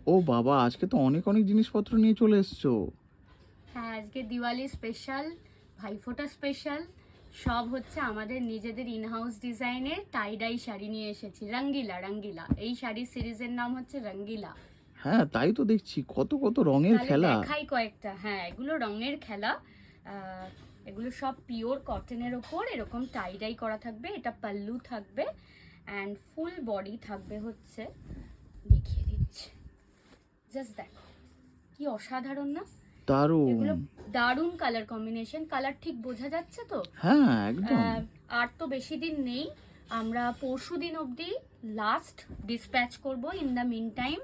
ও বাবা, আজকে তো অনেক অনেক জিনিসপত্র নিয়ে চলে এসছো। হ্যাঁ, আজকে দিওয়ালি স্পেশাল, ভাইফোঁটা স্পেশাল, সব হচ্ছে আমাদের নিজেদের ইনহাউস ডিজাইনের টাই ডাই শাড়ি নিয়ে এসেছি। রঙ্গিলা রঙ্গিলা, এই শাড়ির সিরিজের নাম হচ্ছে রঙ্গিলা। হ্যাঁ, তাই তো দেখছি, কত কত রঙের তাহলে খেলা। দেখাই কয়েকটা। হ্যাঁ, এগুলো রঙের খেলা। এগুলো সব পিওর কটনের ওপর এরকম টাই ডাই করা থাকবে। এটা পাল্লু থাকবে অ্যান্ড ফুল বডি থাকবে হচ্ছে, দেখিয়ে দিচ্ছি, জাস্ট দেখো কি অসাধারণ না। এগুলো দারুণ। দারুণ কালার কম্বিনেশন। কালার ঠিক বোঝা যাচ্ছে তো? হ্যাঁ, একদম। আর তো বেশি দিন নেই, আমরা পরশু দিন অবধি লাস্ট ডিসপ্যাচ করব। ইন দ্য মিন টাইম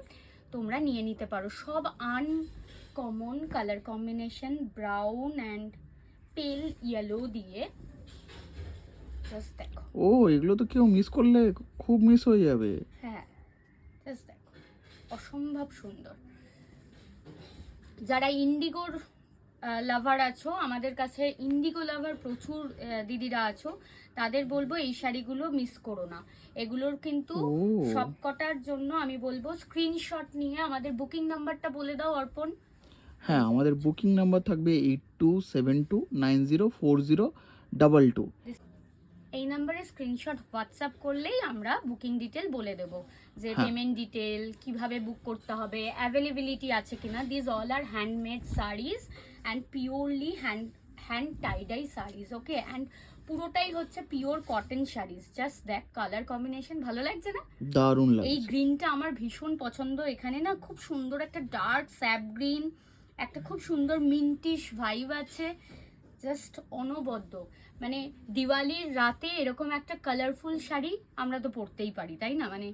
তোমরা নিয়ে নিতে পারো। সব uncommon colour combination, brown and পেল ইয়েলো দিয়ে। জাস্ট দেখো। ও, এগুলো তো কেউ মিস করলে খুব মিস হয়ে যাবে। হ্যাঁ, জাস্ট দেখো, অসম্ভব সুন্দর। যারা ইন্ডিগোর লাভার আছো, আমাদের কাছে ইন্ডিগো লাভার প্রচুর দিদিরা আছো, তাদের বলবো এই শাড়িগুলো মিস করো না। এগুলোর কিন্তু ও সবকটার জন্য আমি বলবো স্ক্রিনশট নিয়ে আমাদের বুকিং নাম্বারটা বলে দাও অর্পণ। হ্যাঁ, আমাদের বুকিং নাম্বার থাকবে 8272904022। এই নাম্বারে স্ক্রিনশট হোয়াটসঅ্যাপ করলেই আমরা বুকিং ডিটেল বলে দেব, যে হ্যাঁ। পেমেন্ট ডিটেল কিভাবে বুক করতে হবে, অ্যাভেলেবিলিটি আছে কিনা। This all are handmade saris and purely hand tie dye saris, okay. And পুরোটাই হচ্ছে পিওর কটন শাড়িজ। জাস্ট দেখ কালার কম্বিনেশন, ভালো লাগছে না? দারুণ এই লাগছে। গ্রিনটা আমার ভীষণ পছন্দ। এখানে না খুব সুন্দর একটা ডার্ক স্যাপ গ্রিন, একটা খুব সুন্দর মিন্টিশ ভাইব আছে, জাস্ট অনবদ্য। মানে দিওয়ালির রাতে এরকম একটা কালারফুল শাড়ি আমরা তো পরতেই পারি, তাই না? মানে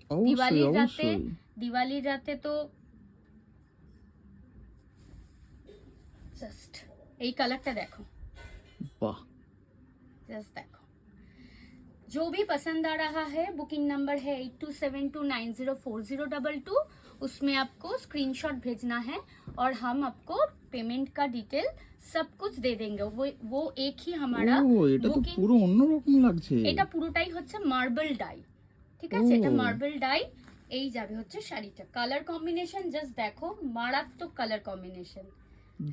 অবশ্যই দিওয়ালির রাতে, অবশ্যই। দিওয়ালির রাতে তো জাস্ট এই কালারটা দেখো, বাহ। जस्ट देखो। जो भी पसंद आ रहा है, बुकिंग नंबर है 8272904022। उसमें आपको स्क्रीनशॉट भेजना है और हम आपको पेमेंट का डिटेल सब कुछ दे देंगे। वो एक ही हमारा ও, এটা তো बुकिंग। পুরো অন্যরকম লাগছে। এটা পুরোটাই হচ্ছে মার্বেল ডাই, ঠিক আছে? এটা ও। Marble die. এই যাবে হচ্ছে শাড়িটা। কালার কম্বিনেশন জাস্ট দেখো, মারাত্মক কালার कॉम्बिनेशन।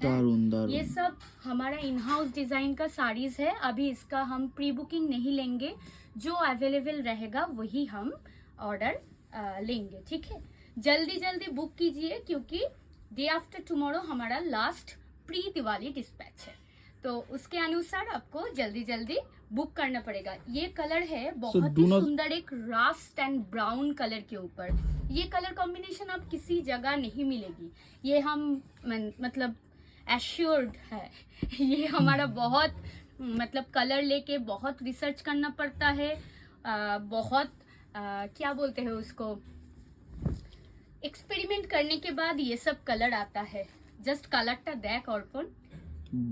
दारुण ये दारुण। सब हमारा इन हाउस डिजाइन का साड़ीज है। अभी इसका हम प्री बुकिंग नहीं लेंगे, जो अवेलेबल रहेगा वही हम ऑर्डर लेंगे, ठीक है? जल्दी जल्दी बुक कीजिए, क्योंकि डे आफ्टर टुमारो हमारा लास्ट प्री दिवाली डिस्पैच है, तो उसके अनुसार आपको जल्दी जल्दी बुक करना पड़ेगा। ये कलर है बहुत do ही not- सुंदर, एक रास्ट एंड ब्राउन कलर के ऊपर। ये कलर कॉम्बिनेशन आप किसी जगह नहीं मिलेगी, ये हम मतलब एश्योर्ड है। ये हमारा बहुत मतलब कलर लेके बहुत रिसर्च करना पड़ता है, बहुत क्या बोलते हैं उसको, एक्सपेरिमेंट करने के बाद ये सब कलर आता है। জাস্ট কালারটা দেখ অর্পণ,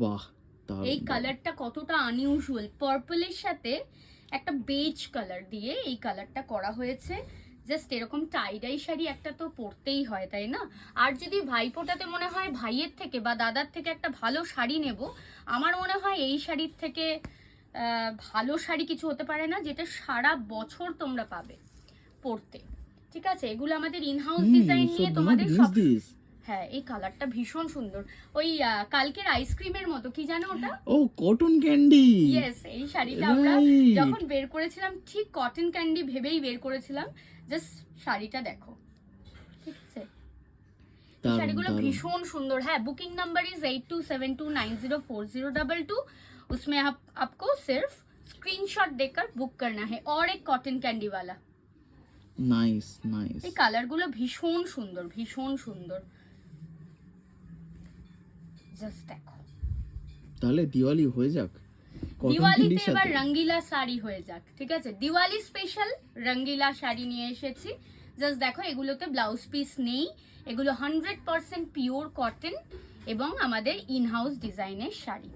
বাহ, দারুণ এই দারুণ। কালারটা কতটা আনইউজুয়াল। পার্পলের সাথে একটা বেজ কালার দিয়ে এই কালারটা করা হয়েছে। জাস্ট এরকম টাইডাই শাড়ি একটা তো পরতেই হয়, তাই না? আর যদি ভাইফোঁটাতে মনে হয় ভাইয়ের থেকে বা দাদার থেকে একটা ভালো শাড়ি নেব, আমার মনে হয় এই শাড়ির থেকে ভালো শাড়ি কিছু হতে পারে না, যেটা সারা বছর তোমরা পাবে পরতে, ঠিক আছে? এগুলো আমাদের ইনহাউস ডিজাইন so নিয়ে do not তোমাদের miss সব। this. হ্যাঁ, এই কালারটা ভীষণ সুন্দর। ওই কালকের আইসক্রিমের মতো, কি জানো ওটা? ও, কটন ক্যান্ডি। ইয়েস, এই শাড়িটা আমরা Right. যখন বের করেছিলাম ঠিক কটন ক্যান্ডি ভেবেই বের করেছিলাম। জাস্ট শাড়িটা দেখো, ঠিক আছে? এই দারুণ শাড়িগুলো দারুণ। ভীষণ সুন্দর। হ্যাঁ, বুकिंग नंबर इज 8272904022। उसमें आपको सिर्फ स्क्रीनशॉट देकर बुक करना है। और एक कॉटन कैंडी वाला। Nice nice. এই কালারগুলো ভীষণ সুন্দর, ভীষণ সুন্দর। জাস্ট দেখো, তাহলে দিওয়ালি হয়ে যাক কটন দিওয়ালিতে ক্যান্ডির এবার সাথে। রঙ্গিলা শাড়ি হয়ে যাক, ঠিক আছে? দিওয়ালি স্পেশাল রঙ্গিলা শাড়ি নিয়ে এসেছি। জাস্ট দেখো, এগুলোতে ব্লাউজ পিস নেই, এগুলো 100% পিওর কটন এবং আমাদের ইনহাউস ডিজাইনের শাড়ি।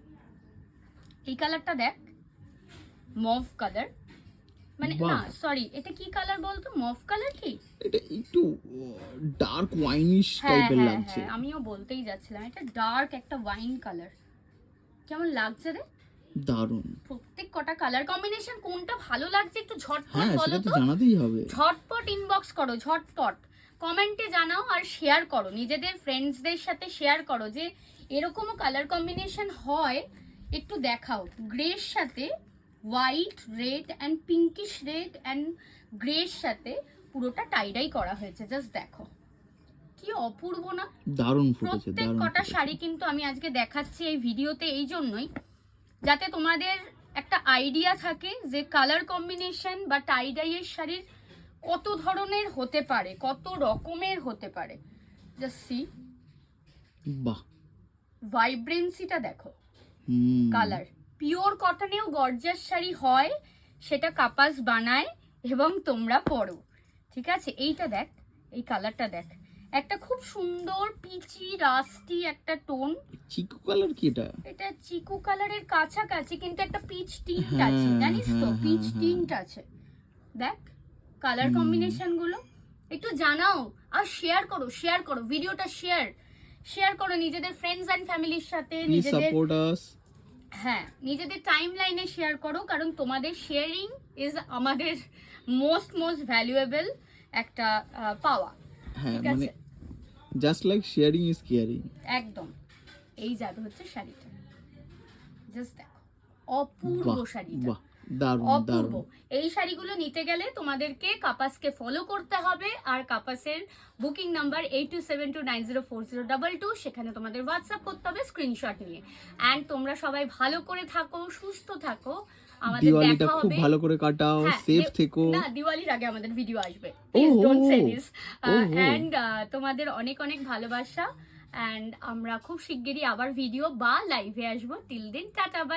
এই কালারটা দেখ, মভ কালার, মানে বাহ। না সরি, এটা কি কালার বলতো? মভ কালার কি? এটা একটু ডার্ক ওয়াইনিশ হ্যাঁ টাইপের হ্যাঁ লাগছে। হ্যাঁ, আমিও বলতেই যাচ্ছিলাম, এটা ডার্ক একটা ওয়াইন কালার। কেমন লাগছে রে? দারুণ। প্রত্যেক কটা কালার কম্বিনেশন কোনটা ভালো লাগছে একটু ঝটপট হ্যাঁ, বলো সেটা তো তো। জানাতেই হবে। ঝটপট ইনবক্স করো, ঝটপট। কমেন্টে জানাও আর শেয়ার করো, নিজেদের ফ্রেন্ডসদের সাথে শেয়ার করো যে এরকমও কালার কম্বিনেশন হয়, একটু দেখাও। গ্রের সাথে white, red and pinkish red and গ্রের সাথে পুরোটা টাইডাই করা হয়েছে, জাস্ট দেখো কি অপূর্ব না। দারুণ ফুটেছে, প্রত্যেক দারুণ কটা ফুটেছে। শাড়ি কিন্তু আমি আজকে দেখাচ্ছি এই ভিডিওতে এই জন্যই, যাতে তোমাদের একটা আইডিয়া থাকে যে কালার কম্বিনেশন বা টাইডাইয়ের শাড়ির কত ধরনের হতে পারে, কত রকমের হতে পারে। জাস্ট সি, বাহ, ভাইব্রেন্সিটা দেখো, হুম, কালার। পিওর কটনেও গর্জাস শাড়ি হয়, সেটা কাপাস বানায় এবং তোমরা পরো, ঠিক আছে। এইটা দেখ, এই কালারটা দেখ, একটা খুব সুন্দর পিচি রাস্টি একটা টোন। চিকু কালার কি এটা? এটা চিকু কালারের কাছাকাছি, কিন্তু একটা পিচ টিন্ট হ্যাঁ, আছে, জানিস তো, হ্যাঁ, পিচ হ্যাঁ, টিন্ট আছে। দেখ কালার কম্বিনেশন গুলো, একটু জানাও আর শেয়ার করো, শেয়ার করো ভিডিওটা, শেয়ার করো নিজেদের ফ্রেন্ডস অ্যান্ড ফ্যামিলির সাথে, প্লিজ নিজেদের, সাপোর্ট আস। হ্যাঁ নিজেদের টাইম লাইনে শেয়ার করো, কারণ তোমাদের শেয়ারিং ইজ আমাদের মোস্ট ভ্যালুয়েবল একটা পাওয়া, হ্যাঁ, ঠিক মানে আছে। Just like sharing is caring. একদম। এই যাবে হচ্ছে শাড়িটা, জাস্ট দেখো অপূর্ব বাহ, শাড়িটা, বাহ, দারুণ, অপূর্ব। দারুণ। এই শাড়িগুলো নিতে গেলে তোমাদেরকে কাপাসকে ফলো করতে হবে, আর কাপাসের বুকিং নাম্বার 8272904022, সেখানে তোমাদের হোয়াটসঅ্যাপ করতে হবে স্ক্রিনশট নিয়ে। অ্যান্ড তোমরা সবাই ভালো করে থাকো, সুস্থ থাকো, আমাদের দিওয়ালিটা দেখা খুব হবে। ভালো করে কাটাও, হ্যাঁ, সেফ থেকো। না, দিওয়ালির আগে আমাদের ভিডিও আসবে, please don't say this. And তোমাদের অনেক অনেক ভালোবাসা, অ্যান্ড আমরা খুব শিগগিরই আবার ভিডিও বা লাইভে আসবো। টিল দিন টাটা, বাই।